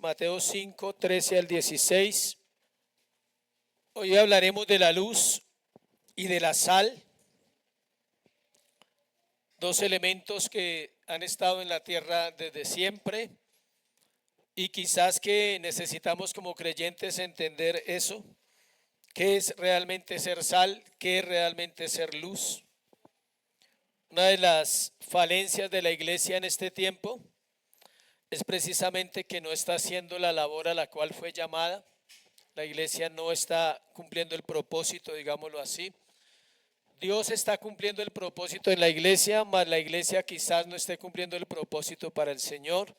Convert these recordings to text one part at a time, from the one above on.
Mateo 5, 13 al 16. Hoy hablaremos de la luz y de la sal, dos elementos que han estado en la tierra desde siempre y quizás que necesitamos como creyentes entender eso, qué es realmente ser sal, qué es realmente ser luz. Una de las falencias de la iglesia en este tiempo es precisamente que no está haciendo la labor a la cual fue llamada. La iglesia no está cumpliendo el propósito, digámoslo así. Dios está cumpliendo el propósito en la iglesia, mas la iglesia quizás no esté cumpliendo el propósito para el Señor,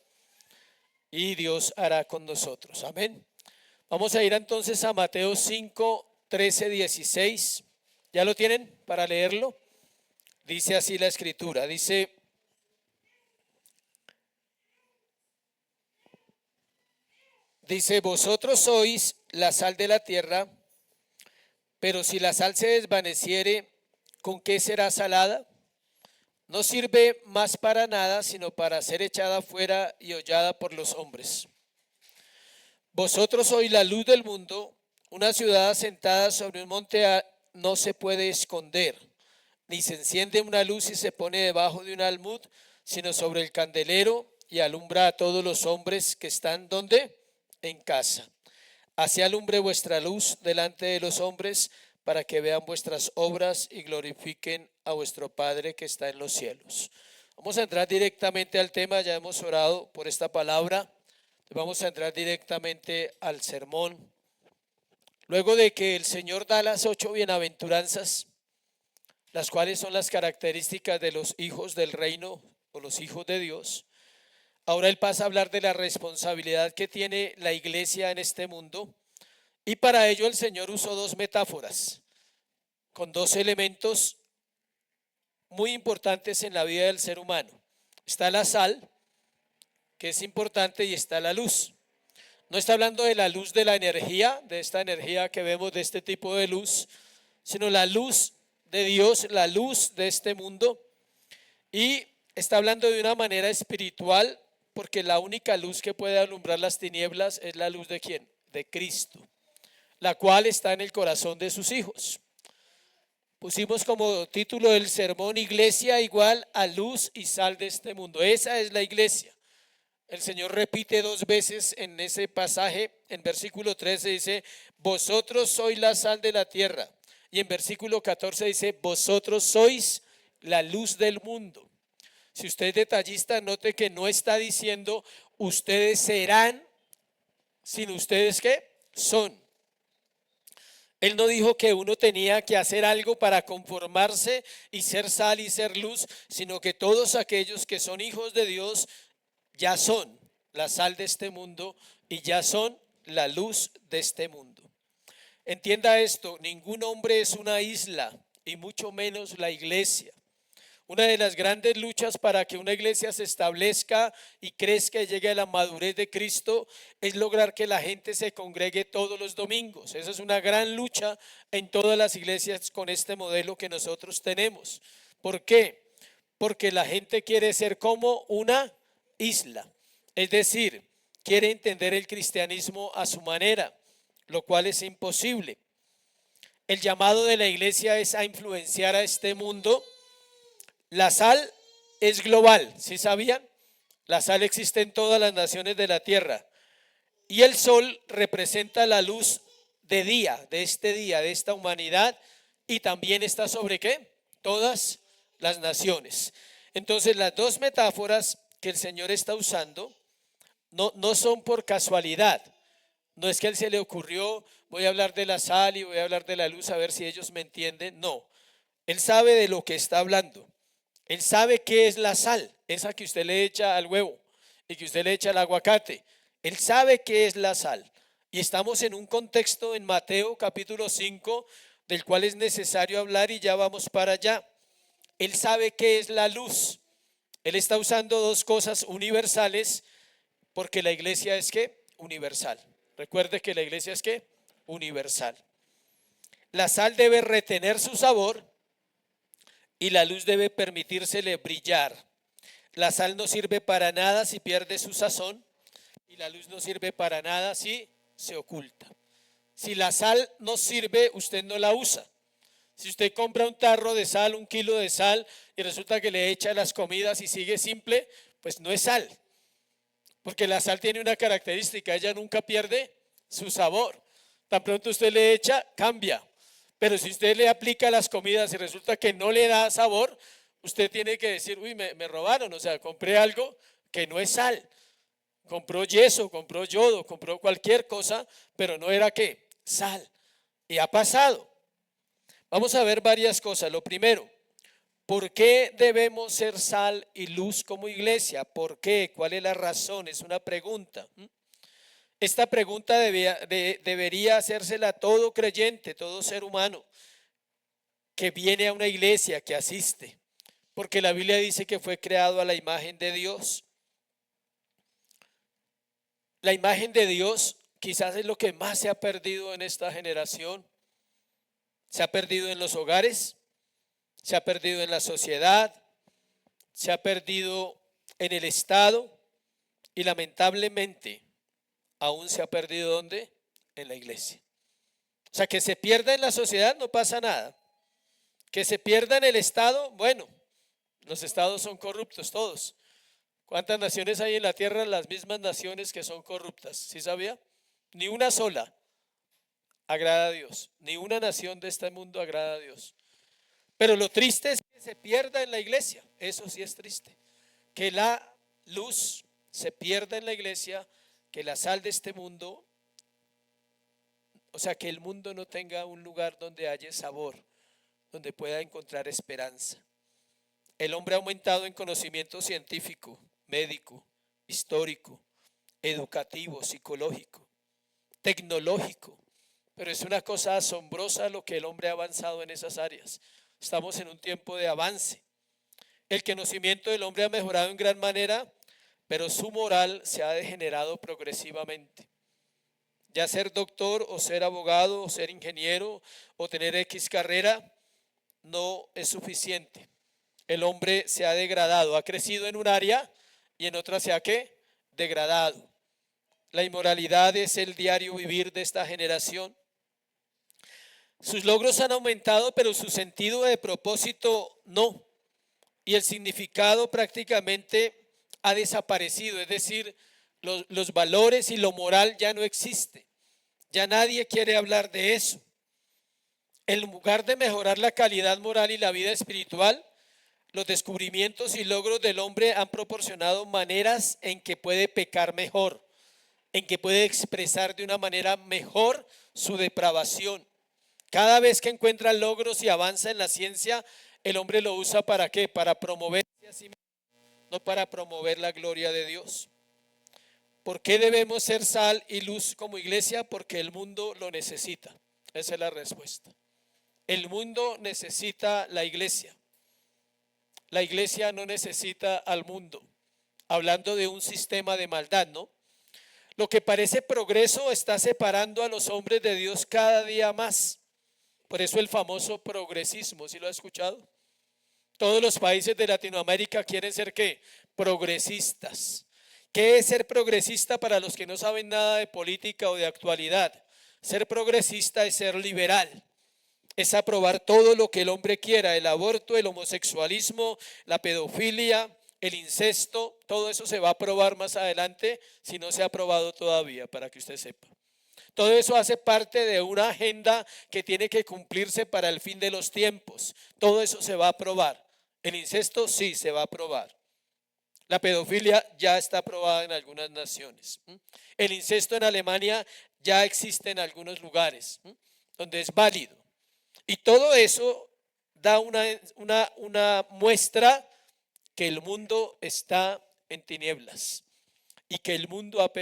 y Dios hará con nosotros. Amén. Vamos a ir entonces a Mateo 5, 13, 16. ¿Ya lo tienen para leerlo? Dice así la escritura, dice: vosotros sois la sal de la tierra, pero si la sal se desvaneciere, ¿con qué será salada? No sirve más para nada, sino para ser echada fuera y hollada por los hombres. Vosotros sois la luz del mundo. Una ciudad asentada sobre un monte no se puede esconder, ni se enciende una luz y se pone debajo de un almud, sino sobre el candelero, y alumbra a todos los hombres que están ¿dónde? En casa. Así alumbre vuestra luz delante de los hombres, para que vean vuestras obras y glorifiquen a vuestro Padre que está en los cielos. Vamos a entrar directamente al tema. Ya hemos orado por esta palabra. Vamos a entrar directamente al sermón. Luego de que el Señor da las 8 bienaventuranzas, las cuales son las características de los hijos del reino o los hijos de Dios, ahora Él pasa a hablar de la responsabilidad que tiene la iglesia en este mundo, y para ello el Señor usó dos metáforas con dos elementos muy importantes en la vida del ser humano. Está la sal, que es importante, y está la luz. No está hablando de la luz de la energía, de esta energía que vemos, de este tipo de luz, sino la luz de Dios, la luz de este mundo. Y está hablando de una manera espiritual, porque la única luz que puede alumbrar las tinieblas es la luz de ¿quién? De Cristo, la cual está en el corazón de sus hijos. Pusimos como título del sermón: iglesia igual a luz y sal de este mundo. Esa es la iglesia. El Señor repite dos veces en ese pasaje. En versículo 13 dice: vosotros sois la sal de la tierra. Y en versículo 14 dice: vosotros sois la luz del mundo. Si usted es detallista, note que no está diciendo ustedes serán, sino ustedes ¿qué? Son. Él no dijo que uno tenía que hacer algo para conformarse y ser sal y ser luz, sino que todos aquellos que son hijos de Dios ya son la sal de este mundo y ya son la luz de este mundo. Entienda esto: ningún hombre es una isla, y mucho menos la iglesia. Una de las grandes luchas para que una iglesia se establezca y crezca y llegue a la madurez de Cristo es lograr que la gente se congregue todos los domingos. Esa es una gran lucha en todas las iglesias con este modelo que nosotros tenemos. ¿Por qué? Porque la gente quiere ser como una isla, es decir, quiere entender el cristianismo a su manera, lo cual es imposible. El llamado de la iglesia es a influenciar a este mundo. La sal es global, ¿sí sabían? La sal existe en todas las naciones de la tierra, y el sol representa la luz de día, de esta humanidad, y también está sobre ¿qué? Todas las naciones. Entonces las dos metáforas que el Señor está usando no son por casualidad. No es que a Él se le ocurrió: voy a hablar de la sal y voy a hablar de la luz a ver si ellos me entienden. No, Él sabe de lo que está hablando. Él sabe qué es la sal, esa que usted le echa al huevo y que usted le echa al aguacate. Él sabe qué es la sal. Y estamos en un contexto en Mateo capítulo 5 del cual es necesario hablar, y ya vamos para allá. Él sabe qué es la luz. Él está usando dos cosas universales, porque la iglesia es ¿qué? Universal. Recuerde que la iglesia es ¿qué? Universal. La sal debe retener su sabor y la luz debe permitírsele brillar. La sal no sirve para nada si pierde su sazón, y la luz no sirve para nada si se oculta. Si la sal no sirve, usted no la usa. Si usted compra un tarro de sal, 1 kilo de sal, y resulta que le echa las comidas y sigue simple, pues no es sal. Porque la sal tiene una característica, ella nunca pierde su sabor. Tan pronto usted le echa, cambia. Pero si usted le aplica las comidas y resulta que no le da sabor, usted tiene que decir, uy, me robaron, o sea, compré algo que no es sal. Compró yeso, compró yodo, compró cualquier cosa, pero no era ¿qué? Sal. Y ha pasado. Vamos a ver varias cosas. Lo primero, ¿por qué debemos ser sal y luz como iglesia? ¿Por qué? ¿Cuál es la razón? Es una pregunta. Esta pregunta debería hacérsela todo creyente, todo ser humano que viene a una iglesia, que asiste, porque la Biblia dice que fue creado a la imagen de Dios. La imagen de Dios quizás es lo que más se ha perdido en esta generación. Se ha perdido en los hogares, se ha perdido en la sociedad, se ha perdido en el Estado y lamentablemente aún se ha perdido ¿dónde? En la iglesia. O sea, que se pierda en la sociedad no pasa nada. Que se pierda en el Estado, bueno, los estados son corruptos todos. ¿Cuántas naciones hay en la tierra? Las mismas naciones que son corruptas. ¿Sí sabía? Ni una sola agrada a Dios. Ni una nación de este mundo agrada a Dios. Pero lo triste es que se pierda en la iglesia. Eso sí es triste. Que la luz se pierda en la iglesia, que la sal de este mundo, o sea, que el mundo no tenga un lugar donde haya sabor, donde pueda encontrar esperanza. El hombre ha aumentado en conocimiento científico, médico, histórico, educativo, psicológico, tecnológico, pero es una cosa asombrosa lo que el hombre ha avanzado en esas áreas. Estamos en un tiempo de avance. El conocimiento del hombre ha mejorado en gran manera, pero su moral se ha degenerado progresivamente. Ya ser doctor o ser abogado o ser ingeniero o tener X carrera no es suficiente. El hombre se ha degradado, ha crecido en un área y en otra se ha ¿qué? Degradado. La inmoralidad es el diario vivir de esta generación. Sus logros han aumentado, pero su sentido de propósito no. Y el significado prácticamente ha desaparecido, es decir, los valores y lo moral ya no existe. Ya nadie quiere hablar de eso. En lugar de mejorar la calidad moral y la vida espiritual, los descubrimientos y logros del hombre han proporcionado maneras en que puede pecar mejor, en que puede expresar de una manera mejor su depravación. Cada vez que encuentra logros y avanza en la ciencia, el hombre lo usa ¿para qué? Para promoverse a sí mismo, no para promover la gloria de Dios. ¿Por qué debemos ser sal y luz como iglesia? Porque el mundo lo necesita. Esa es la respuesta. El mundo necesita la iglesia. La iglesia no necesita al mundo. Hablando de un sistema de maldad, ¿no? Lo que parece progreso está separando a los hombres de Dios cada día más. Por eso el famoso progresismo, ¿sí lo ha escuchado? Todos los países de Latinoamérica quieren ser ¿qué? Progresistas. ¿Qué es ser progresista para los que no saben nada de política o de actualidad? Ser progresista es ser liberal. Es aprobar todo lo que el hombre quiera, el aborto, el homosexualismo, la pedofilia, el incesto, todo eso se va a aprobar más adelante si no se ha aprobado todavía, para que usted sepa. Todo eso hace parte de una agenda que tiene que cumplirse para el fin de los tiempos. Todo eso se va a aprobar. El incesto sí se va a aprobar. La pedofilia ya está aprobada en algunas naciones. El incesto en Alemania ya existe en algunos lugares donde es válido. Y todo eso da una muestra que el mundo está en tinieblas y que el mundo ha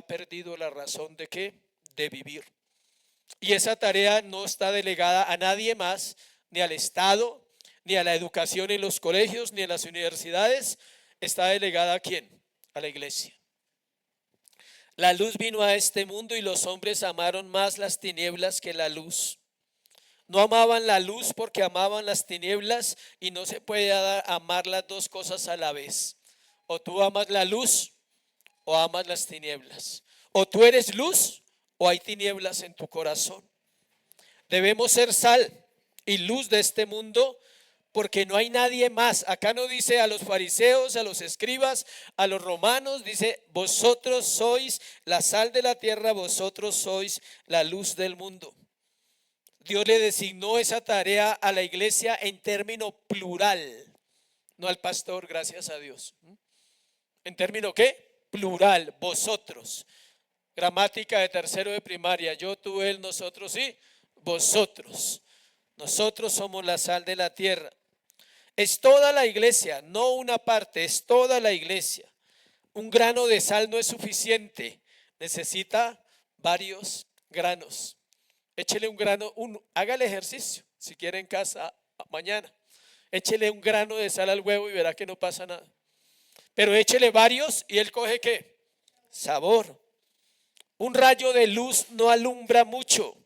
perdido la razón de ¿qué? De vivir. Y esa tarea no está delegada a nadie más, ni al Estado, ni a la educación en los colegios, ni en las universidades. Está delegada ¿a quién? A la iglesia. La luz vino a este mundo y los hombres amaron más las tinieblas que la luz. No amaban la luz porque amaban las tinieblas y no se puede amar las dos cosas a la vez. O tú amas la luz o amas las tinieblas. O tú eres luz o hay tinieblas en tu corazón. Debemos ser sal y luz de este mundo, porque no hay nadie más. Acá no dice a los fariseos, a los escribas, a los romanos, dice vosotros sois la sal de la tierra, vosotros sois la luz del mundo. Dios le designó esa tarea a la iglesia en término plural, no al pastor, gracias a Dios. ¿En término qué? Plural, vosotros. Gramática de tercero de primaria, yo, tú, él, nosotros y vosotros. Nosotros somos la sal de la tierra. Es toda la iglesia, no una parte, es toda la iglesia. Un grano de sal no es suficiente, necesita varios granos. Échele un grano, haga el ejercicio, si quiere en casa mañana. Échele un grano de sal al huevo y verá que no pasa nada. Pero échele varios y él coge ¿qué? Sabor. Un rayo de luz no alumbra mucho,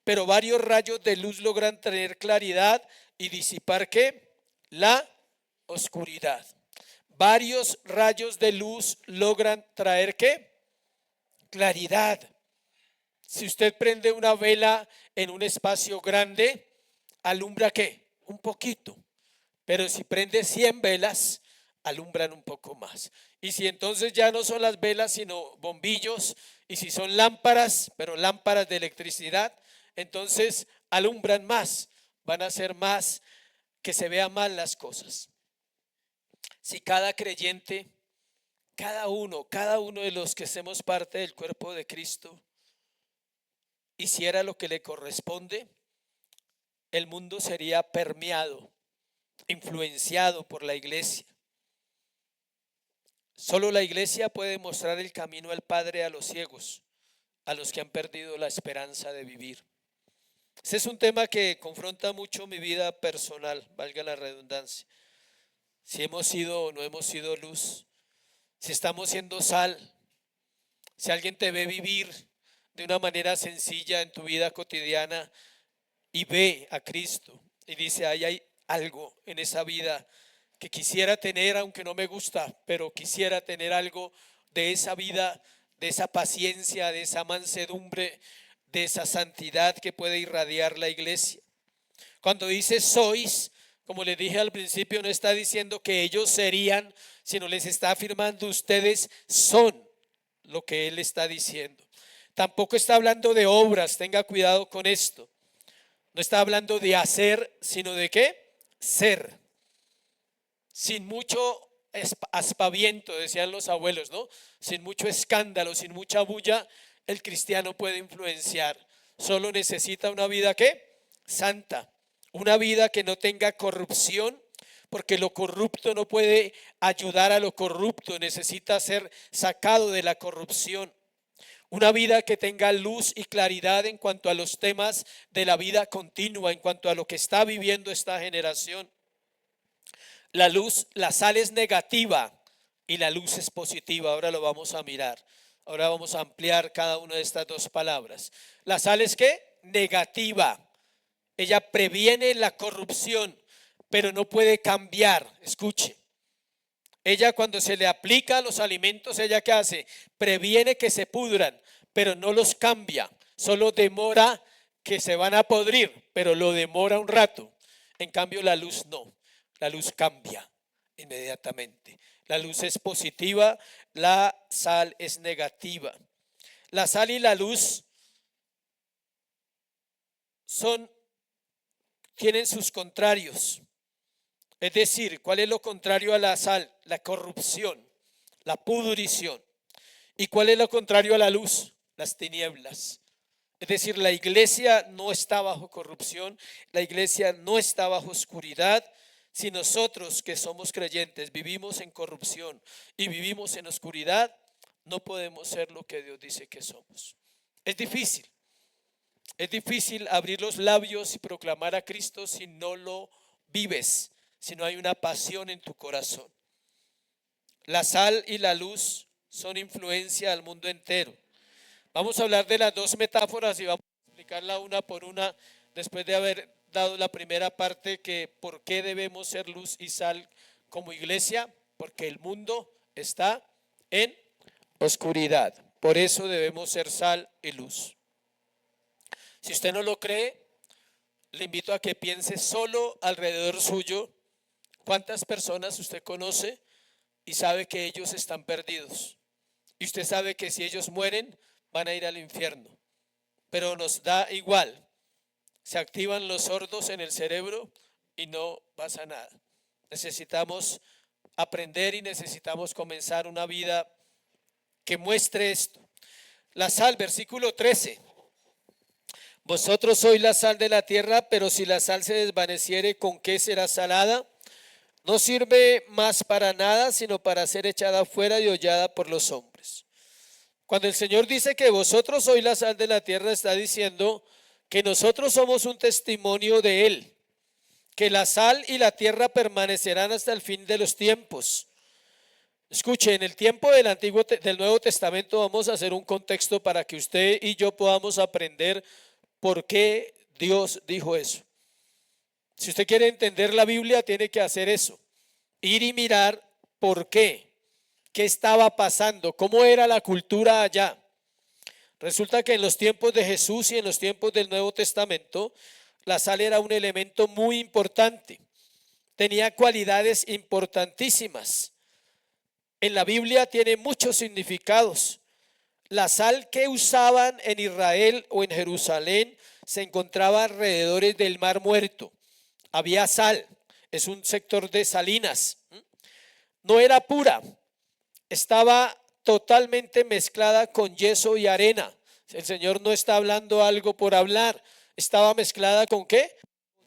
pero varios rayos de luz logran tener claridad y disipar ¿qué? La oscuridad. Varios rayos de luz logran traer ¿qué? Claridad. Si usted prende una vela en un espacio grande, alumbra ¿qué? Un poquito. Pero si prende 100 velas, alumbran un poco más. Y si entonces ya no son las velas, sino bombillos, y si son lámparas, pero lámparas de electricidad, entonces alumbran más, van a hacer más, que se vean más las cosas. Si cada creyente, cada uno de los que hacemos parte del cuerpo de Cristo, hiciera lo que le corresponde, el mundo sería permeado, influenciado por la iglesia. Solo la iglesia puede mostrar el camino al Padre a los ciegos, a los que han perdido la esperanza de vivir. Ese es un tema que confronta mucho mi vida personal, valga la redundancia. Si hemos sido o no hemos sido luz, si estamos siendo sal, si alguien te ve vivir de una manera sencilla en tu vida cotidiana y ve a Cristo y dice, ahí hay algo en esa vida que quisiera tener, aunque no me gusta, pero quisiera tener algo de esa vida, de esa paciencia, de esa mansedumbre, de esa santidad que puede irradiar la iglesia. Cuando dice sois, como les dije al principio, no está diciendo que ellos serían, sino les está afirmando ustedes son lo que él está diciendo. Tampoco está hablando de obras, tenga cuidado con esto. No está hablando de hacer, sino de ¿qué? Ser. Sin mucho aspaviento, decían los abuelos, ¿no? Sin mucho escándalo, sin mucha bulla, el cristiano puede influenciar. Solo necesita una vida ¿qué? Santa. Una vida que no tenga corrupción, porque lo corrupto no puede ayudar a lo corrupto, necesita ser sacado de la corrupción. Una vida que tenga luz y claridad en cuanto a los temas de la vida continua, en cuanto a lo que está viviendo esta generación. La luz, la sal es negativa y la luz es positiva. Ahora lo vamos a mirar. Ahora vamos a ampliar cada una de estas dos palabras. La sal es ¿qué? Negativa. Ella previene la corrupción, pero no puede cambiar. Escuche. Ella cuando se le aplica a los alimentos, ¿ella qué hace? Previene que se pudran, pero no los cambia. Solo demora que se van a podrir, pero lo demora un rato. En cambio la luz no. La luz cambia inmediatamente. La luz es positiva, la sal es negativa. La sal y la luz tienen sus contrarios. Es decir, ¿cuál es lo contrario a la sal? La corrupción, la pudrición. ¿Y cuál es lo contrario a la luz? Las tinieblas. Es decir, la iglesia no está bajo corrupción, la iglesia no está bajo oscuridad. Si nosotros que somos creyentes vivimos en corrupción y vivimos en oscuridad, no podemos ser lo que Dios dice que somos. Es difícil abrir los labios y proclamar a Cristo si no lo vives, si no hay una pasión en tu corazón. La sal y la luz son influencia al mundo entero. Vamos a hablar de las dos metáforas y vamos a explicarla una por una después de haber dado la primera parte, que por qué debemos ser luz y sal como iglesia, porque el mundo está en oscuridad. Por eso debemos ser sal y luz. Si usted no lo cree, le invito a que piense solo alrededor suyo cuántas personas usted conoce y sabe que ellos están perdidos. Y usted sabe que si ellos mueren, van a ir al infierno. Pero nos da igual. Se activan los sordos en el cerebro y no pasa nada. Necesitamos aprender y necesitamos comenzar una vida que muestre esto. La sal, versículo 13. Vosotros sois la sal de la tierra, pero si la sal se desvaneciere, ¿con qué será salada? No sirve más para nada, sino para ser echada fuera y hollada por los hombres. Cuando el Señor dice que vosotros sois la sal de la tierra, está diciendo que nosotros somos un testimonio de Él, que la sal y la tierra permanecerán hasta el fin de los tiempos. Escuche, en el tiempo del Nuevo Testamento vamos a hacer un contexto para que usted y yo podamos aprender por qué Dios dijo eso. Si usted quiere entender la Biblia, tiene que hacer eso. Ir y mirar por qué estaba pasando, cómo era la cultura allá. Resulta que en los tiempos de Jesús y en los tiempos del Nuevo Testamento, la sal era un elemento muy importante. Tenía cualidades importantísimas. En la Biblia tiene muchos significados. La sal que usaban en Israel o en Jerusalén se encontraba alrededor del Mar Muerto. Había sal, es un sector de salinas. No era pura, estaba totalmente mezclada con yeso y arena. El Señor no está hablando algo por hablar, estaba mezclada ¿con qué?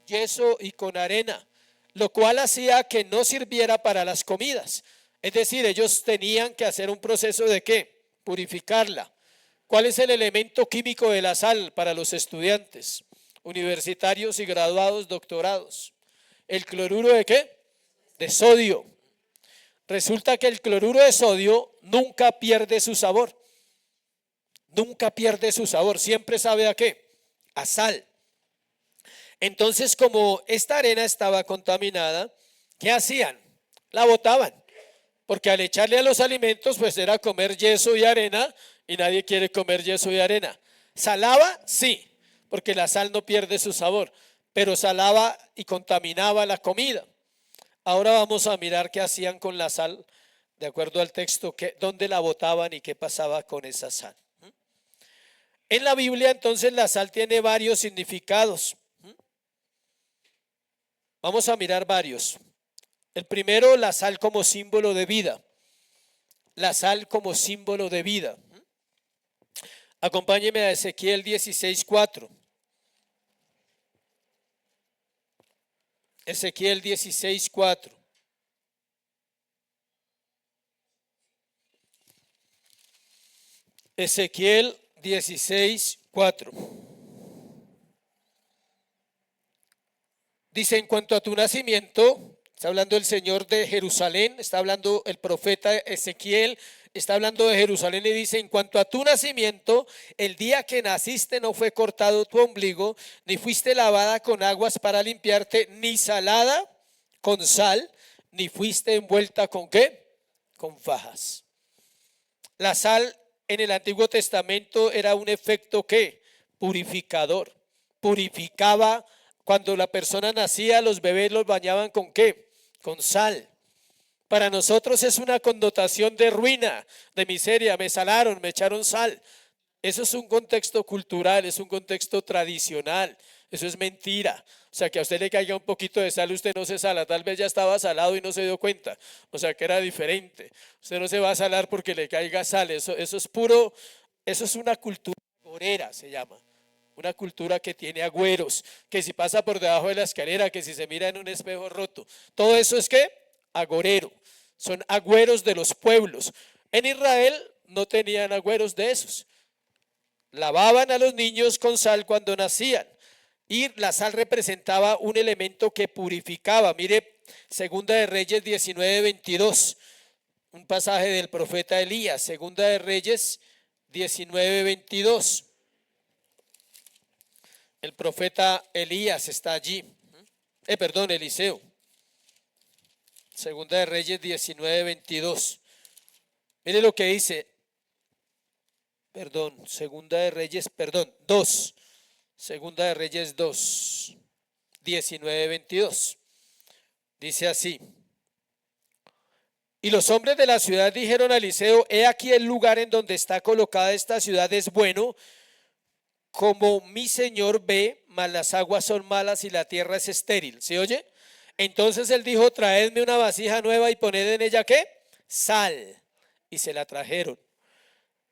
Yeso y con arena, lo cual hacía que no sirviera para las comidas. Es decir, ellos tenían que hacer un proceso de ¿qué? Purificarla. ¿Cuál es el elemento químico de la sal para los estudiantes universitarios y graduados, doctorados? ¿El cloruro de qué? De sodio. Resulta que el cloruro de sodio nunca pierde su sabor. Nunca pierde su sabor. Siempre sabe a qué? A sal. Entonces, como esta arena estaba contaminada, ¿qué hacían? La botaban. Porque al echarle a los alimentos, pues era comer yeso y arena, y nadie quiere comer yeso y arena. ¿Salaba? Sí, porque la sal no pierde su sabor, pero salaba y contaminaba la comida. Ahora vamos a mirar qué hacían con la sal, de acuerdo al texto, dónde la botaban y qué pasaba con esa sal. En la Biblia, entonces, la sal tiene varios significados. Vamos a mirar varios. El primero, la sal como símbolo de vida. La sal como símbolo de vida. Acompáñeme a Ezequiel 16:4. Ezequiel 16:4. Ezequiel 16:4. Dice, en cuanto a tu nacimiento, está hablando el Señor de Jerusalén, está hablando el profeta Ezequiel, está hablando de Jerusalén y dice, en cuanto a tu nacimiento, el día que naciste no fue cortado tu ombligo, ni fuiste lavada con aguas para limpiarte, ni salada con sal, ni fuiste envuelta con ¿qué? Con fajas. La sal en el Antiguo Testamento era un efecto ¿qué? Purificador. Purificaba. Cuando la persona nacía, los bebés los bañaban ¿con qué? Con sal. Para nosotros es una connotación de ruina, de miseria. Me salaron, me echaron sal. Eso es un contexto cultural, es un contexto tradicional. Eso es mentira. O sea, que a usted le caiga un poquito de sal, usted no se sala. Tal vez ya estaba salado y no se dio cuenta. O sea, que era diferente. Usted no se va a salar porque le caiga sal. Eso es puro, eso es una cultura agorera, se llama. Una cultura que tiene agüeros, que si pasa por debajo de la escalera, que si se mira en un espejo roto. Todo eso es ¿qué? Agorero. Son agüeros de los pueblos. En Israel no tenían agüeros de esos. Lavaban a los niños con sal cuando nacían. Y la sal representaba un elemento que purificaba. Mire, Segunda de Reyes 19:22. Un pasaje del profeta Elías. Segunda de Reyes 19:22. El profeta Elías está allí. Eliseo. Segunda de Reyes 19:22. Mire lo que dice. Segunda de Reyes, 2. Segunda de Reyes 2, 19, 22. Dice así. Y los hombres de la ciudad dijeron a Eliseo: he aquí el lugar en donde está colocada esta ciudad es bueno, como mi señor ve, mas las aguas son malas y la tierra es estéril. ¿Se oye? Entonces él dijo: traedme una vasija nueva y poned en ella ¿qué? Sal. Y se la trajeron.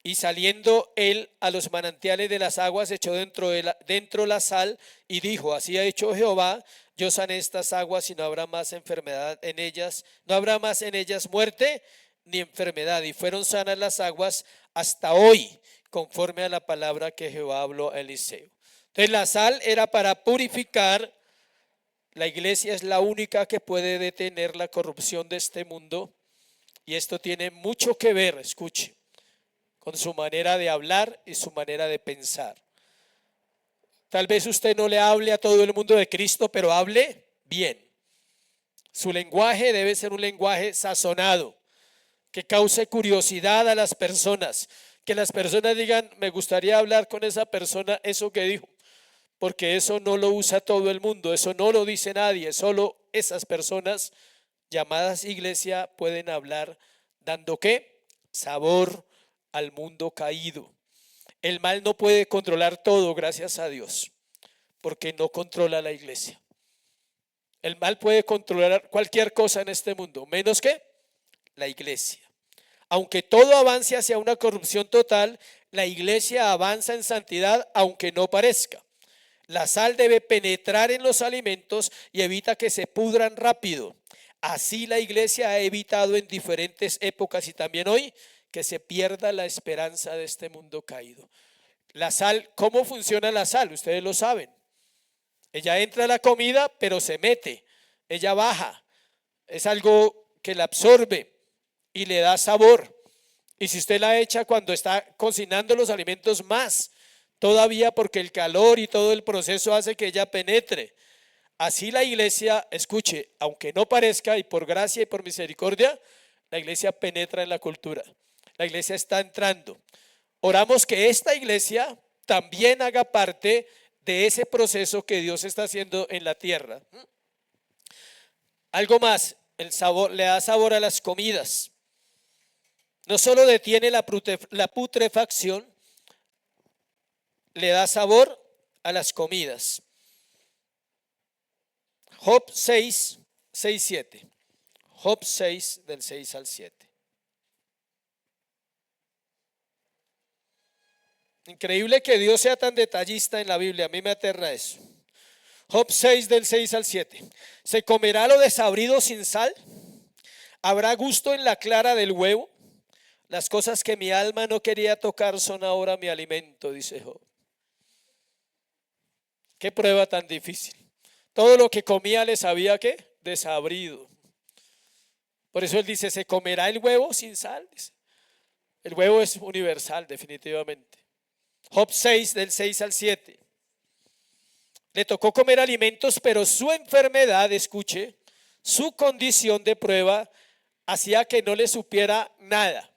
Y saliendo él a los manantiales de las aguas, echó dentro la sal y dijo: así ha hecho Jehová, yo sané estas aguas y no habrá más enfermedad en ellas, no habrá más en ellas muerte ni enfermedad. Y fueron sanas las aguas hasta hoy, conforme a la palabra que Jehová habló a Eliseo. Entonces la sal era para purificar. La iglesia es la única que puede detener la corrupción de este mundo. Y esto tiene mucho que ver, escuche, con su manera de hablar y su manera de pensar. Tal vez usted no le hable a todo el mundo de Cristo, pero hable bien. Su lenguaje debe ser un lenguaje sazonado, que cause curiosidad a las personas, que las personas digan: me gustaría hablar con esa persona eso que dijo, porque eso no lo usa todo el mundo, eso no lo dice nadie, solo esas personas llamadas iglesia pueden hablar dando ¿qué? Sabor al mundo caído. El mal no puede controlar todo, gracias a Dios, porque no controla la iglesia. El mal puede controlar cualquier cosa en este mundo, menos que la iglesia. Aunque todo avance hacia una corrupción total, la iglesia avanza en santidad, aunque no parezca. La sal debe penetrar en los alimentos y evita que se pudran rápido. Así la iglesia ha evitado en diferentes épocas y también hoy que se pierda la esperanza de este mundo caído. La sal, ¿cómo funciona la sal? Ustedes lo saben. Ella entra a la comida, pero se mete. Ella baja. Es algo que la absorbe y le da sabor. Y si usted la echa cuando está cocinando los alimentos, más todavía, porque el calor y todo el proceso hace que ella penetre. Así la iglesia, escuche, aunque no parezca, y por gracia y por misericordia, la iglesia penetra en la cultura. La iglesia está entrando. Oramos que esta iglesia también haga parte de ese proceso que Dios está haciendo en la tierra. Algo más, el sabor, le da sabor a las comidas. No solo detiene la putrefacción, le da sabor a las comidas. Job 6, 7. Job 6, del 6 al 7. Increíble que Dios sea tan detallista en la Biblia, a mí me aterra eso. Job 6, del 6 al 7. ¿Se comerá lo desabrido sin sal? ¿Habrá gusto en la clara del huevo? Las cosas que mi alma no quería tocar son ahora mi alimento, dice Job. Qué prueba tan difícil. Todo lo que comía le sabía ¿qué? Desabrido. Por eso él dice: ¿se comerá el huevo sin sal? Dice. El huevo es universal, definitivamente. Job 6, del 6 al 7. Le tocó comer alimentos, pero su enfermedad, escuche, su condición de prueba hacía que no le supiera nada.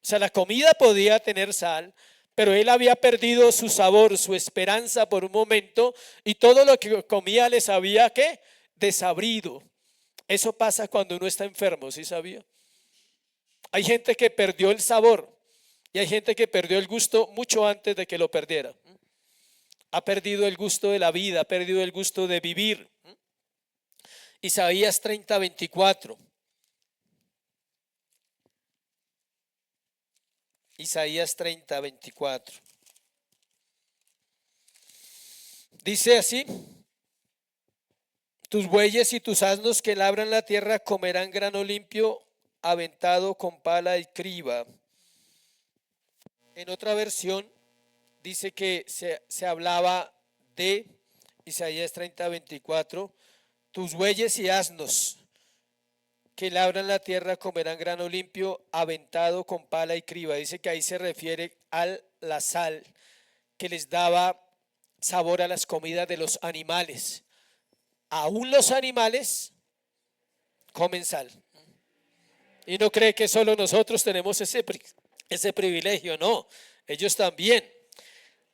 O sea, la comida podía tener sal, pero él había perdido su sabor, su esperanza por un momento, y todo lo que comía le sabía ¿qué? Desabrido. Eso pasa cuando uno está enfermo, ¿sí sabía? Hay gente que perdió el sabor y hay gente que perdió el gusto mucho antes de que lo perdiera. Ha perdido el gusto de la vida, ha perdido el gusto de vivir. Isaías 30, 24. Isaías 30, 24. Dice así: tus bueyes y tus asnos que labran la tierra comerán grano limpio, aventado con pala y criba. En otra versión dice que se hablaba de Isaías 30, 24. Tus bueyes y asnos que labran la tierra comerán grano limpio, aventado con pala y criba. Dice que ahí se refiere a la sal que les daba sabor a las comidas de los animales. Aún los animales comen sal. Y no cree que solo nosotros tenemos ese privilegio, no. ellos también.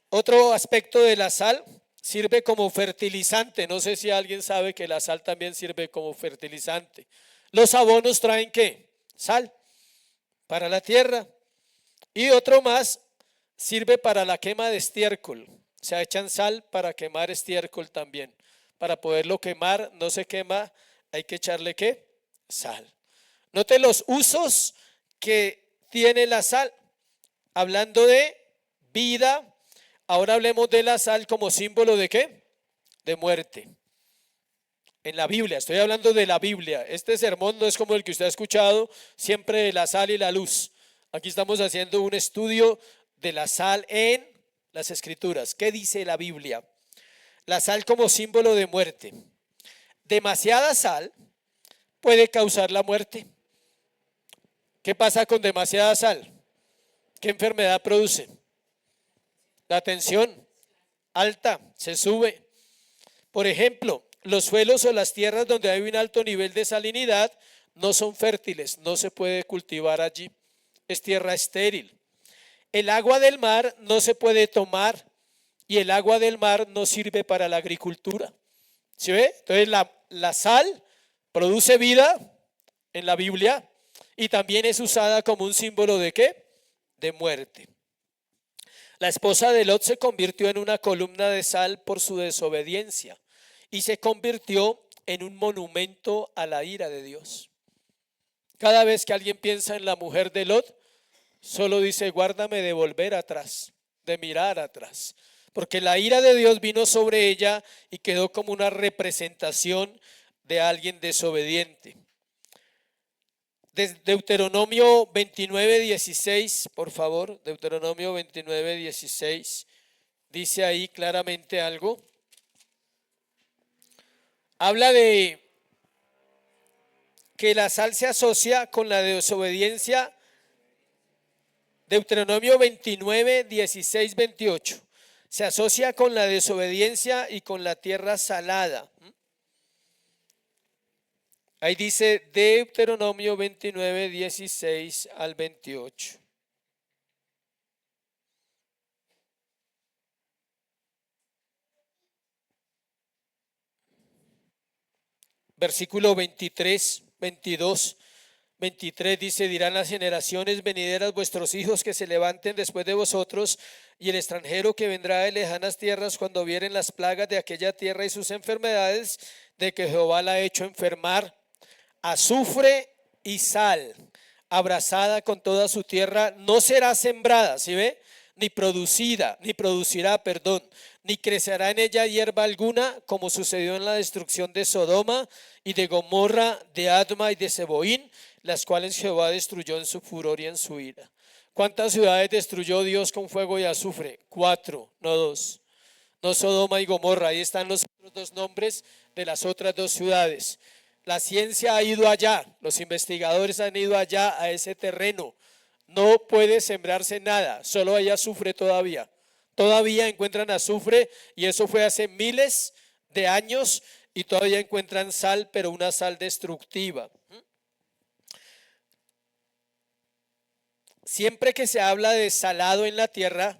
Otro aspecto de la sal, sirve como fertilizante. No sé si alguien sabe que la sal también sirve como fertilizante. Los abonos traen ¿qué? Sal para la tierra. Y otro más, sirve para la quema de estiércol. Se echan sal para quemar estiércol también. Para poderlo quemar, no se quema, hay que echarle ¿qué? Sal. Note los usos que tiene la sal. Hablando de vida, ahora hablemos de la sal como símbolo de ¿qué? De muerte. En la Biblia, estoy hablando de la Biblia. Este sermón no es como el que usted ha escuchado, siempre de la sal y la luz. Aquí estamos haciendo un estudio de la sal en las Escrituras. ¿Qué dice la Biblia? La sal como símbolo de muerte. Demasiada sal puede causar la muerte. ¿Qué pasa con demasiada sal? ¿Qué enfermedad produce? La tensión alta, se sube. Por ejemplo, los suelos o las tierras donde hay un alto nivel de salinidad no son fértiles, no se puede cultivar allí. Es tierra estéril. El agua del mar no se puede tomar y el agua del mar no sirve para la agricultura. ¿Sí ve? Entonces la sal produce vida en la Biblia y también es usada como un símbolo de ¿qué? De muerte. La esposa de Lot se convirtió en una columna de sal por su desobediencia y se convirtió en un monumento a la ira de Dios. Cada vez que alguien piensa en la mujer de Lot, solo dice: guárdame de volver atrás, de mirar atrás, porque la ira de Dios vino sobre ella y quedó como una representación de alguien desobediente. Deuteronomio 29:16, por favor, Deuteronomio 29:16, dice ahí claramente algo. Habla de que la sal se asocia con la desobediencia. Deuteronomio 29:16, 28. Se asocia con la desobediencia y con la tierra salada. Ahí dice Deuteronomio 29:16 al 28. Versículo 23, 22, 23 dice: dirán las generaciones venideras, vuestros hijos que se levanten después de vosotros, y el extranjero que vendrá de lejanas tierras, cuando vieren las plagas de aquella tierra y sus enfermedades, de que Jehová la ha hecho enfermar, azufre y sal, abrazada con toda su tierra, no será sembrada, ¿sí ve? Ni producirá, ni crecerá en ella hierba alguna, como sucedió en la destrucción de Sodoma y de Gomorra, de Adma y de Seboín, las cuales Jehová destruyó en su furor y en su ira. ¿Cuántas ciudades destruyó Dios con fuego y azufre? 4, no 2. No Sodoma y Gomorra, ahí están los otros dos nombres de las otras dos ciudades. La ciencia ha ido allá, los investigadores han ido allá a ese terreno. No puede sembrarse nada, solo hay azufre todavía. Todavía encuentran azufre y eso fue hace miles de años y todavía encuentran sal, pero una sal destructiva. Siempre que se habla de salado en la tierra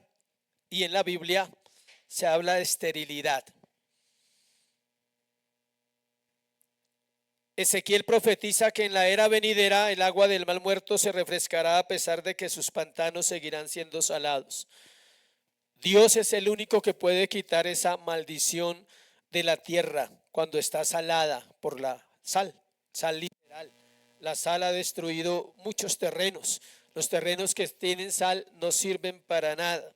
y en la Biblia, se habla de esterilidad. Ezequiel profetiza que en la era venidera el agua del mal muerto se refrescará a pesar de que sus pantanos seguirán siendo salados. Dios es el único que puede quitar esa maldición de la tierra cuando está salada por la sal literal. La sal ha destruido muchos terrenos. Los terrenos que tienen sal no sirven para nada.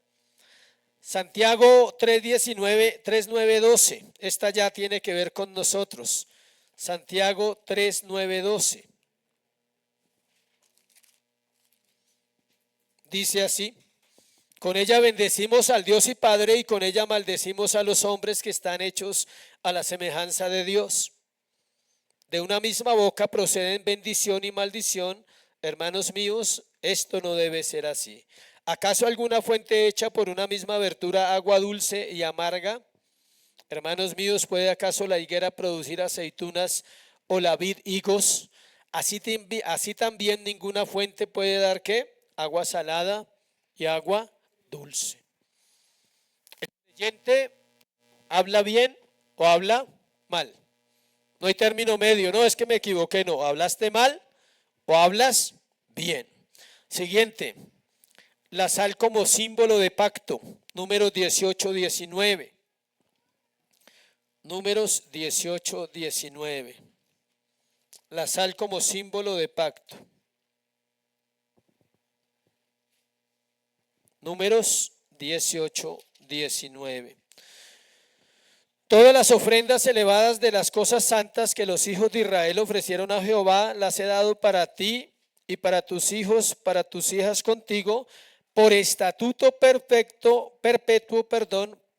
Santiago 3:19, 3:9-12. Esta ya tiene que ver con nosotros. Santiago 3:9-12. Dice así: con ella bendecimos al Dios y Padre, y con ella maldecimos a los hombres que están hechos a la semejanza de Dios. De una misma boca proceden bendición y maldición. Hermanos míos, esto no debe ser así. ¿Acaso alguna fuente hecha por una misma abertura agua dulce y amarga? Hermanos míos, ¿puede acaso la higuera producir aceitunas o la vid higos? Así también ninguna fuente puede dar ¿qué? Agua salada y agua dulce. El creyente habla bien o habla mal. No hay término medio, no es que me equivoqué, no, hablaste mal o hablas bien. Siguiente, la sal como símbolo de pacto, números 18, 19. Números 18, 19. La sal como símbolo de pacto. Números 18, 19. Todas las ofrendas elevadas de las cosas santas que los hijos de Israel ofrecieron a Jehová, las he dado para ti y para tus hijos, para tus hijas contigo, por estatuto perfecto, perpetuo,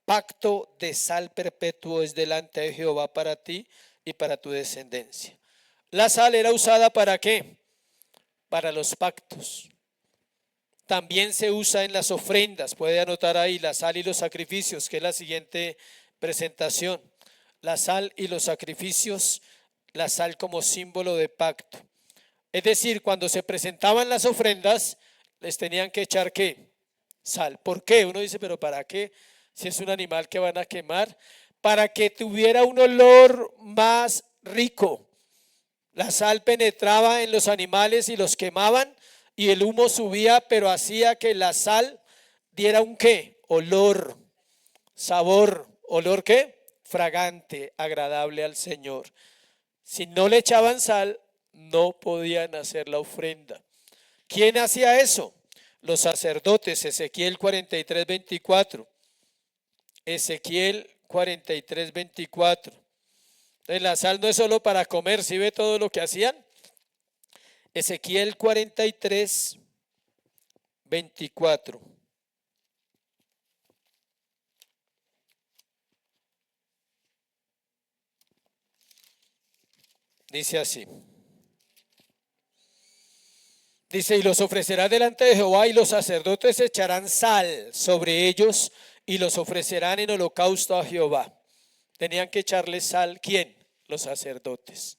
pacto de sal perpetuo es delante de Jehová para ti y para tu descendencia. La sal era usada ¿para qué? Para los pactos. También se usa en las ofrendas, puede anotar ahí la sal y los sacrificios, que es la siguiente presentación. La sal y los sacrificios, la sal como símbolo de pacto. Es decir, cuando se presentaban las ofrendas, les tenían que echar ¿qué? Sal. ¿Por qué? Uno dice, pero ¿para qué? Si es un animal que van a quemar, para que tuviera un olor más rico. La sal penetraba en los animales y los quemaban y el humo subía, pero hacía que la sal diera un ¿qué? Olor, sabor, olor ¿qué? Fragante, agradable al Señor. Si no le echaban sal, no podían hacer la ofrenda. ¿Quién hacía eso? Los sacerdotes, Ezequiel 43, 24. Ezequiel 43, 24. Entonces la sal no es solo para comer, ¿sí ve todo lo que hacían? Ezequiel 43, 24. Dice así. Dice, y los ofrecerá delante de Jehová y los sacerdotes echarán sal sobre ellos y los ofrecerán en holocausto a Jehová. Tenían que echarle sal, ¿quién? Los sacerdotes,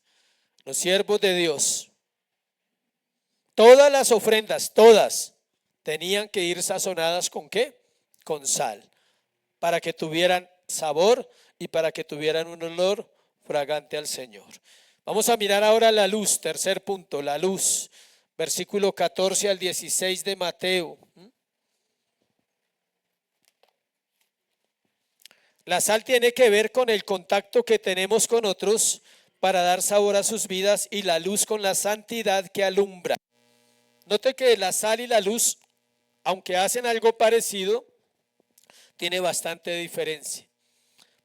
los siervos de Dios. Todas las ofrendas, todas, tenían que ir sazonadas ¿con qué? Con sal, para que tuvieran sabor y para que tuvieran un olor fragante al Señor. Vamos a mirar ahora la luz, tercer punto, la luz. Versículo 14 al 16 de Mateo. La sal tiene que ver con el contacto que tenemos con otros para dar sabor a sus vidas y la luz con la santidad que alumbra. Note que la sal y la luz, aunque hacen algo parecido, tiene bastante diferencia.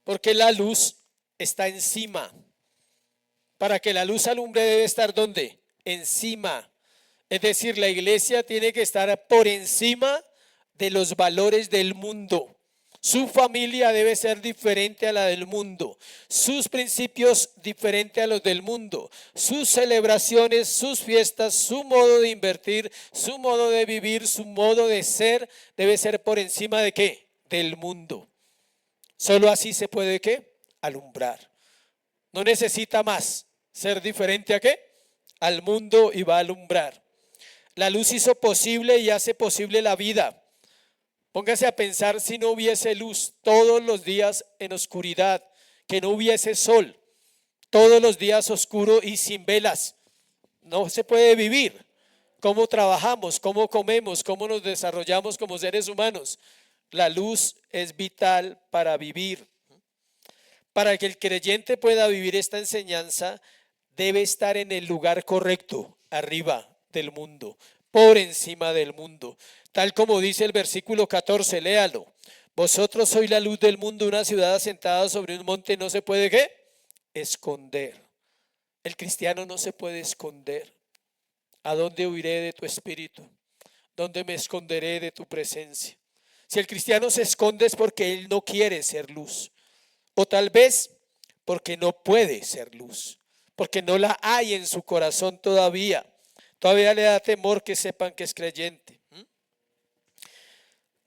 Porque la luz está encima. Para que la luz alumbre debe estar ¿dónde? Encima. Es decir, la iglesia tiene que estar por encima de los valores del mundo. Su familia debe ser diferente a la del mundo, sus principios diferentes a los del mundo, sus celebraciones, sus fiestas, su modo de invertir, su modo de vivir, su modo de ser, debe ser por encima de ¿qué? Del mundo. Solo así se puede ¿qué? Alumbrar. No necesita más ser diferente a ¿qué? Al mundo y va a alumbrar. La luz hizo posible y hace posible la vida. Póngase a pensar si no hubiese luz todos los días en oscuridad, que no hubiese sol, todos los días oscuro y sin velas. No se puede vivir. ¿Cómo trabajamos? ¿Cómo comemos? ¿Cómo nos desarrollamos como seres humanos? La luz es vital para vivir. Para que el creyente pueda vivir esta enseñanza, debe estar en el lugar correcto, arriba del mundo, por encima del mundo. Tal como dice el versículo 14, léalo. Vosotros sois la luz del mundo, una ciudad asentada sobre un monte no se puede ¿qué? Esconder. El cristiano no se puede esconder. ¿A dónde huiré de tu espíritu? ¿Dónde me esconderé de tu presencia? Si el cristiano se esconde es porque él no quiere ser luz. O tal vez porque no puede ser luz. Porque no la hay en su corazón todavía. Todavía le da temor que sepan que es creyente.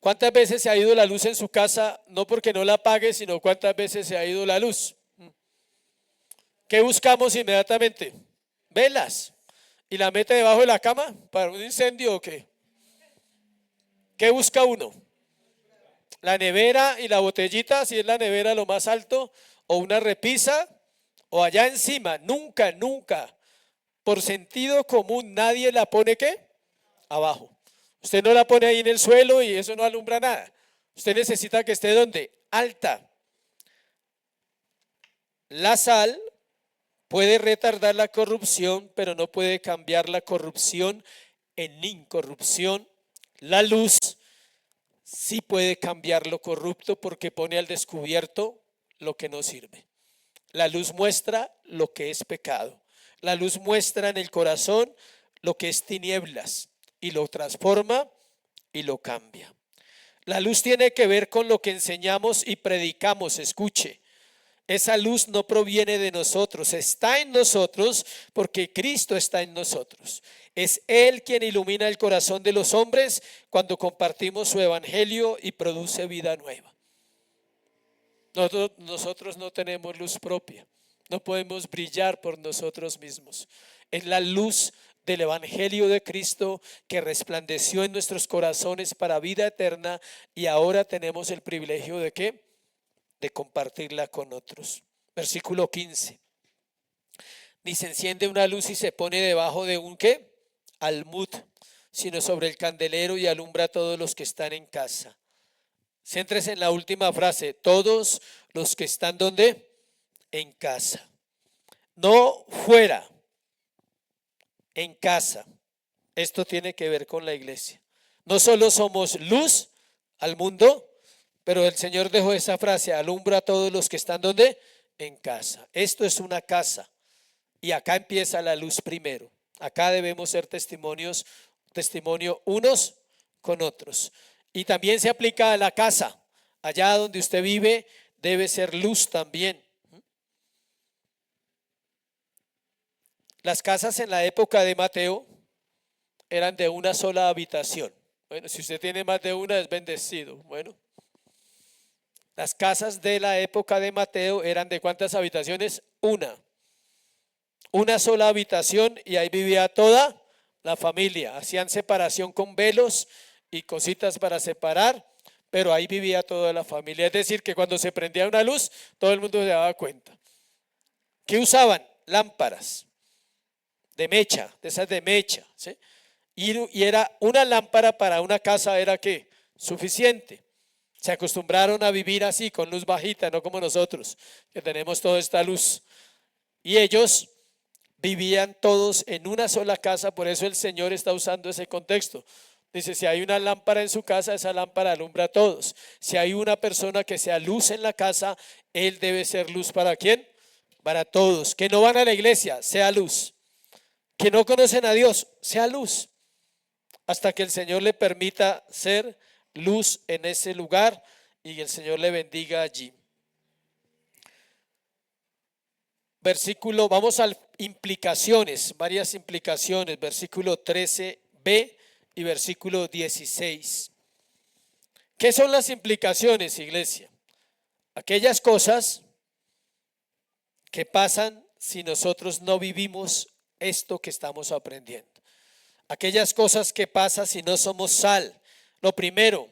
¿Cuántas veces se ha ido la luz en su casa? No porque no la apague, sino cuántas veces se ha ido la luz. ¿Qué buscamos inmediatamente? Velas. ¿Y la mete debajo de la cama para un incendio o qué? ¿Qué busca uno? la nevera y la botellita, si es la nevera lo más alto, o una repisa, o allá encima. Nunca, nunca, por sentido común, nadie la pone ¿qué? Abajo. Usted no la pone ahí en el suelo y eso no alumbra nada. Usted necesita que esté ¿dónde? Alta. La sal puede retardar la corrupción, pero no puede cambiar la corrupción en incorrupción. La luz sí puede cambiar lo corrupto porque pone al descubierto lo que no sirve. La luz muestra lo que es pecado. La luz muestra en el corazón lo que es tinieblas y lo transforma y lo cambia. La luz tiene que ver con lo que enseñamos y predicamos. Escuche, esa luz no proviene de nosotros, está en nosotros porque Cristo está en nosotros. Es Él quien ilumina el corazón de los hombres cuando compartimos su evangelio y produce vida nueva. Nosotros no tenemos luz propia, no podemos brillar por nosotros mismos. Es la luz del evangelio de Cristo que resplandeció en nuestros corazones para vida eterna y ahora tenemos el privilegio ¿de qué? De compartirla con otros. Versículo 15. Ni se enciende una luz y se pone debajo de un ¿qué? Almud, sino sobre el candelero y alumbra a todos los que están en casa. Céntrese en la última frase, todos los que están ¿dónde? En casa. No fuera, en casa. Esto tiene que ver con la iglesia. No solo somos luz al mundo, pero el Señor dejó esa frase, alumbra a todos los que están ¿dónde? En casa. Esto es una casa y acá empieza la luz primero. Acá debemos ser testimonio unos con otros. Y también se aplica a la casa. Allá donde usted vive debe ser luz también. Las casas en la época de Mateo eran de una sola habitación. Bueno, si usted tiene más de una es bendecido. Bueno, las casas de la época de Mateo eran de ¿cuántas habitaciones? Una sola habitación y ahí vivía toda la familia. Hacían separación con velos y cositas para separar, pero ahí vivía toda la familia. Es decir, que cuando se prendía una luz, todo el mundo se daba cuenta. ¿Qué usaban? Lámparas de mecha, de esas de mecha, ¿sí? Y era una lámpara para una casa, ¿era qué? Suficiente. Se acostumbraron a vivir así, con luz bajita, no como nosotros, que tenemos toda esta luz. Y ellos vivían todos en una sola casa, por eso el Señor está usando ese contexto. Dice, si hay una lámpara en su casa, esa lámpara alumbra a todos. Si hay una persona que sea luz en la casa, él debe ser luz ¿para quién? Para todos. Que no van a la iglesia, sea luz. Que no conocen a Dios, sea luz. Hasta que el Señor le permita ser luz en ese lugar y el Señor le bendiga allí. Versículo, vamos a implicaciones, varias implicaciones, versículo 13b y versículo 16. ¿Qué son las implicaciones, iglesia? Aquellas cosas que pasan si nosotros no vivimos esto que estamos aprendiendo. Aquellas cosas que pasan si no somos sal. Lo primero,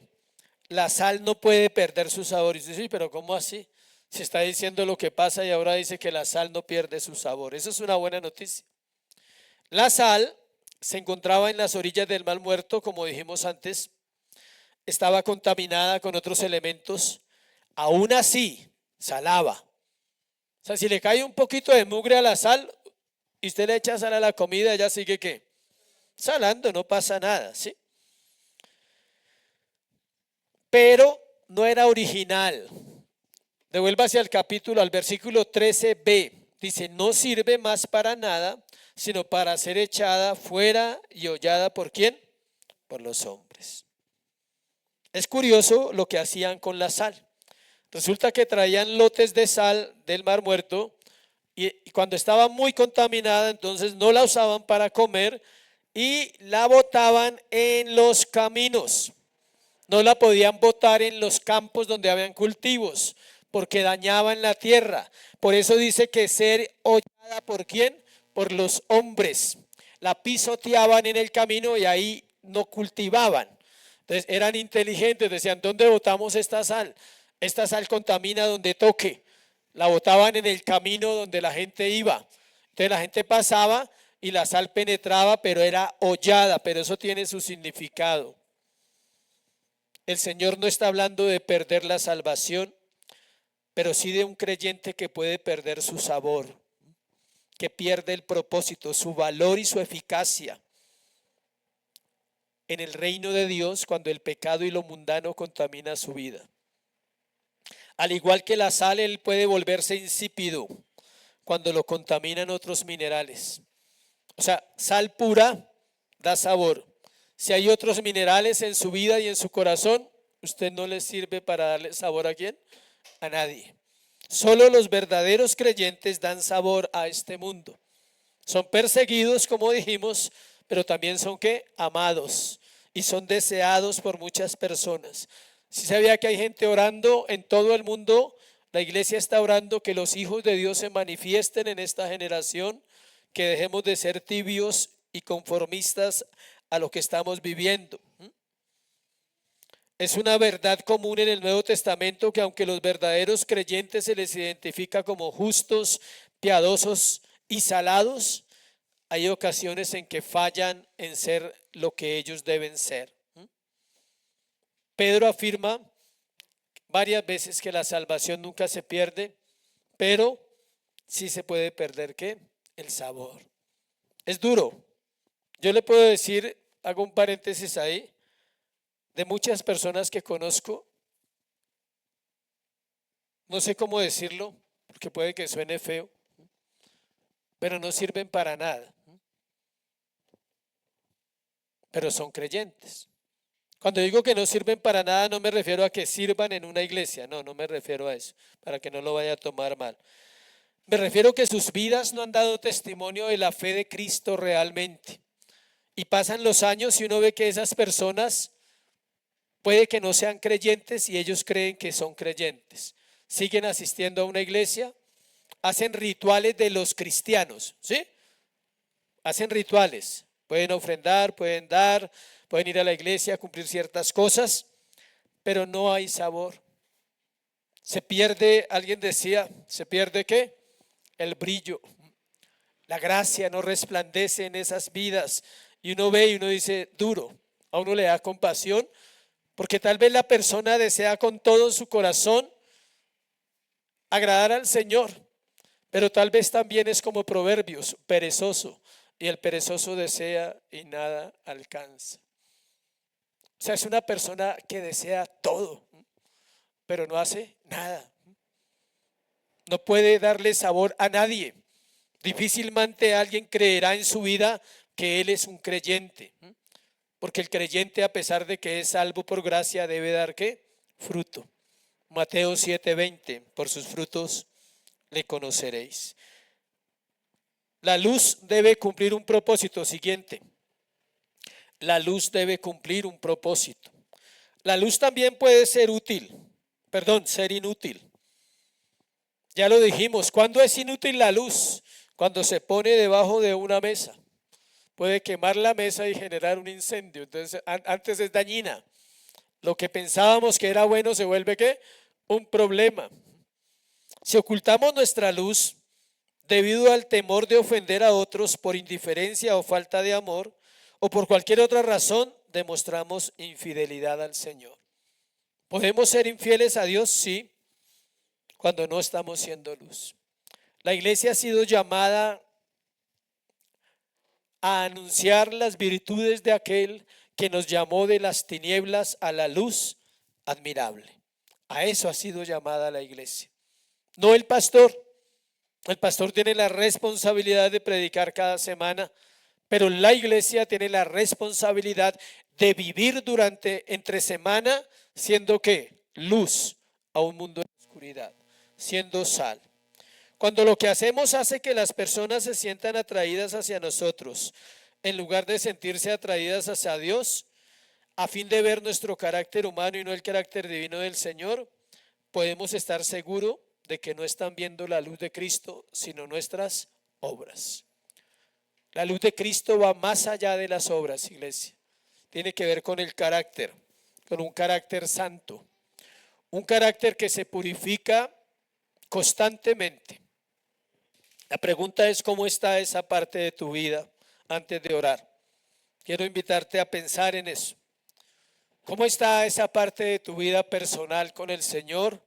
la sal no puede perder su sabor. Y dice, sí, pero ¿cómo así? Se está diciendo lo que pasa y ahora dice que la sal no pierde su sabor. Eso es una buena noticia. La sal se encontraba en las orillas del Mar Muerto, como dijimos antes. Estaba contaminada con otros elementos. Aún así, salaba. O sea, si le cae un poquito de mugre a la sal y usted le echa sal a la comida, ella sigue ¿qué? Salando, no pasa nada, ¿sí? Pero no era original. Devuélvase al capítulo, al versículo 13b. Dice, no sirve más para nada, sino para ser echada fuera y hollada ¿por quién? Por los hombres. Es curioso lo que hacían con la sal. Resulta que traían lotes de sal del Mar Muerto y cuando estaba muy contaminada, entonces no la usaban para comer y la botaban en los caminos. No la podían botar en los campos donde habían cultivos, porque dañaban la tierra. Por eso dice que ser hollada ¿por quién? Por los hombres. La pisoteaban en el camino y ahí no cultivaban. Entonces eran inteligentes, decían, ¿dónde botamos esta sal? Esta sal contamina donde toque. La botaban en el camino donde la gente iba. Entonces la gente pasaba y la sal penetraba, pero era hollada, pero eso tiene su significado. El Señor no está hablando de perder la salvación, pero sí de un creyente que puede perder su sabor, que pierde el propósito, su valor y su eficacia en el reino de Dios cuando el pecado y lo mundano contamina su vida. Al igual que la sal, él puede volverse insípido cuando lo contaminan otros minerales. O sea, sal pura da sabor. Si hay otros minerales en su vida y en su corazón, usted no le sirve para darle sabor ¿a quién? A nadie. Solo los verdaderos creyentes dan sabor a este mundo. Son perseguidos, como dijimos, pero también son ¿qué? Amados y son deseados por muchas personas. Si sabía que hay gente orando en todo el mundo, la iglesia está orando que los hijos de Dios se manifiesten en esta generación, que dejemos de ser tibios y conformistas a lo que estamos viviendo. Es una verdad común en el Nuevo Testamento que aunque los verdaderos creyentes se les identifica como justos, piadosos y salados, hay ocasiones en que fallan en ser lo que ellos deben ser. Pedro afirma varias veces que la salvación nunca se pierde, pero sí se puede perder ¿qué? El sabor. Es duro. Yo le puedo decir, hago un paréntesis ahí, de muchas personas que conozco, no sé cómo decirlo, porque puede que suene feo, pero no sirven para nada, pero son creyentes. Cuando digo que no sirven para nada, no me refiero a que sirvan en una iglesia, no me refiero a eso, para que no lo vaya a tomar mal. Me refiero a que sus vidas no han dado testimonio de la fe de Cristo realmente. Y pasan los años y uno ve que esas personas puede que no sean creyentes y ellos creen que son creyentes. Siguen asistiendo a una iglesia, hacen rituales de los cristianos, ¿sí? Hacen rituales, pueden ofrendar, pueden dar, pueden ir a la iglesia a cumplir ciertas cosas, pero no hay sabor. Se pierde, alguien decía, ¿se pierde qué? El brillo. La gracia no resplandece en esas vidas y uno ve y uno dice, duro, a uno le da compasión, porque tal vez la persona desea con todo su corazón agradar al Señor, pero tal vez también es como Proverbios, perezoso, y el perezoso desea y nada alcanza. O sea, es una persona que desea todo, pero no hace nada. No puede darle sabor a nadie. Difícilmente alguien creerá en su vida que él es un creyente, porque el creyente, a pesar de que es salvo por gracia, debe dar ¿qué? Fruto. Mateo 7:20, por sus frutos le conoceréis. La luz debe cumplir un propósito siguiente. La luz debe cumplir un propósito. La luz también puede ser ser inútil. Ya lo dijimos, ¿cuándo es inútil la luz? Cuando se pone debajo de una mesa. Puede quemar la mesa y generar un incendio. Entonces, antes es dañina. Lo que pensábamos que era bueno se vuelve ¿qué? Un problema. Si ocultamos nuestra luz debido al temor de ofender a otros por indiferencia o falta de amor o por cualquier otra razón, demostramos infidelidad al Señor. ¿Podemos ser infieles a Dios? Sí, cuando no estamos siendo luz. La iglesia ha sido llamada a anunciar las virtudes de aquel que nos llamó de las tinieblas a la luz admirable. A eso ha sido llamada la iglesia. No el pastor. El pastor tiene la responsabilidad de predicar cada semana, pero la iglesia tiene la responsabilidad de vivir entre semana siendo ¿qué? Luz a un mundo de oscuridad, siendo sal. Cuando lo que hacemos hace que las personas se sientan atraídas hacia nosotros, en lugar de sentirse atraídas hacia Dios, a fin de ver nuestro carácter humano y no el carácter divino del Señor, podemos estar seguros de que no están viendo la luz de Cristo, sino nuestras obras. La luz de Cristo va más allá de las obras, iglesia. Tiene que ver con el carácter. con un carácter santo, un carácter que se purifica constantemente. La pregunta es: ¿cómo está esa parte de tu vida antes de orar? Quiero invitarte a pensar en eso. ¿Cómo está esa parte de tu vida personal con el Señor?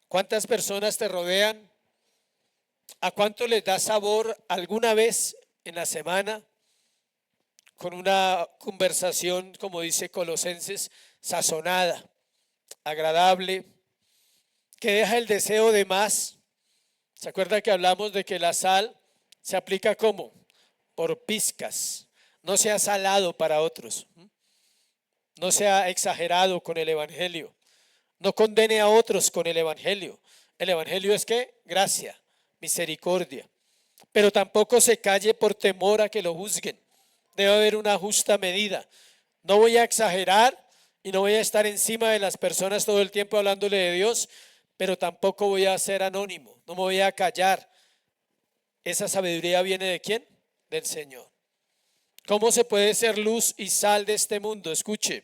¿Cuántas personas te rodean? ¿A cuánto les da sabor alguna vez en la semana con una conversación, como dice Colosenses, sazonada, agradable, que deja el deseo de más? ¿Se acuerda que hablamos de que la sal se aplica como? Por pizcas. No sea salado para otros. No sea exagerado con el evangelio. No condene a otros con el evangelio. El evangelio es ¿qué? Gracia, misericordia. Pero tampoco se calle por temor a que lo juzguen. Debe haber una justa medida. No voy a exagerar y no voy a estar encima de las personas todo el tiempo hablándole de Dios, pero tampoco voy a ser anónimo. No me voy a callar. Esa sabiduría viene ¿de quién? Del Señor. ¿Cómo se puede ser luz y sal de este mundo? Escuche,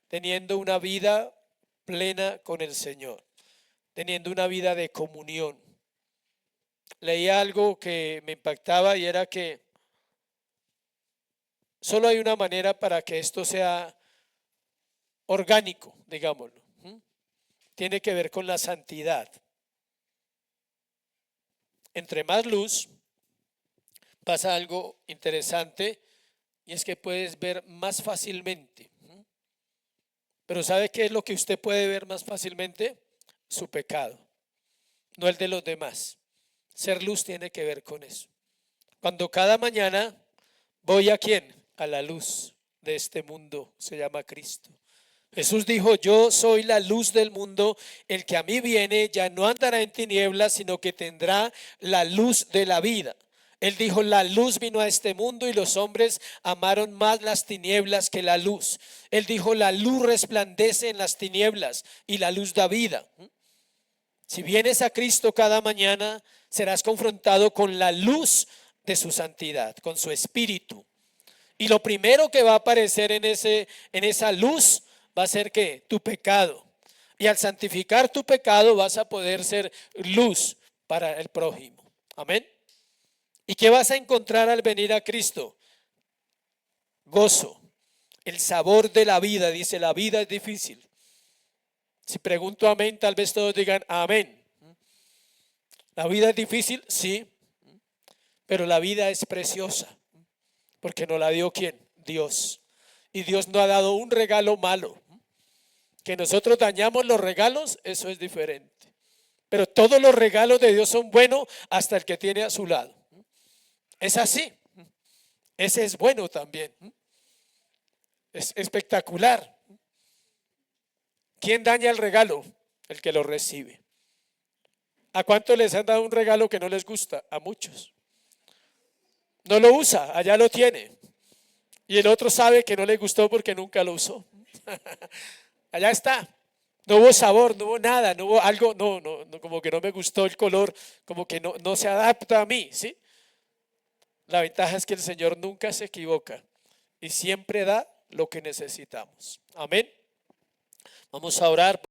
teniendo una vida plena con el Señor, teniendo una vida de comunión. Leí algo que me impactaba y era que solo hay una manera para que esto sea orgánico, digámoslo. Tiene que ver con la santidad. Entre más luz, pasa algo interesante y es que puedes ver más fácilmente. Pero ¿sabe qué es lo que usted puede ver más fácilmente? Su pecado, no el de los demás. Ser luz tiene que ver con eso. Cuando cada mañana voy ¿a quién? A la luz de este mundo, se llama Cristo. Jesús dijo: yo soy la luz del mundo, el que a mí viene ya no andará en tinieblas, sino que tendrá la luz de la vida. Él dijo: la luz vino a este mundo y los hombres amaron más las tinieblas que la luz. Él dijo: la luz resplandece en las tinieblas y la luz da vida. Si vienes a Cristo cada mañana, serás confrontado con la luz de su santidad, con su espíritu. Y lo primero que va a aparecer en esa luz va a ser ¿qué? Tu pecado. Y al santificar tu pecado vas a poder ser luz para el prójimo. Amén. ¿Y qué vas a encontrar al venir a Cristo? Gozo, el sabor de la vida. Dice: la vida es difícil. Si pregunto amén, tal vez todos digan amén. ¿La vida es difícil? Sí. Pero la vida es preciosa. Porque nos la dio ¿quién? Dios. Y Dios no ha dado un regalo malo. Que nosotros dañamos los regalos, eso es diferente. Pero todos los regalos de Dios son buenos hasta el que tiene a su lado. Es así. Ese es bueno también. Es espectacular. ¿Quién daña el regalo? El que lo recibe. ¿A cuántos les han dado un regalo que no les gusta? A muchos. No lo usa, allá lo tiene. Y el otro sabe que no le gustó porque nunca lo usó. Allá está. No hubo sabor, no hubo nada, no hubo algo, no, como que no me gustó el color, como que no se adapta a mí, ¿sí? La ventaja es que el Señor nunca se equivoca y siempre da lo que necesitamos. Amén. Vamos a orar.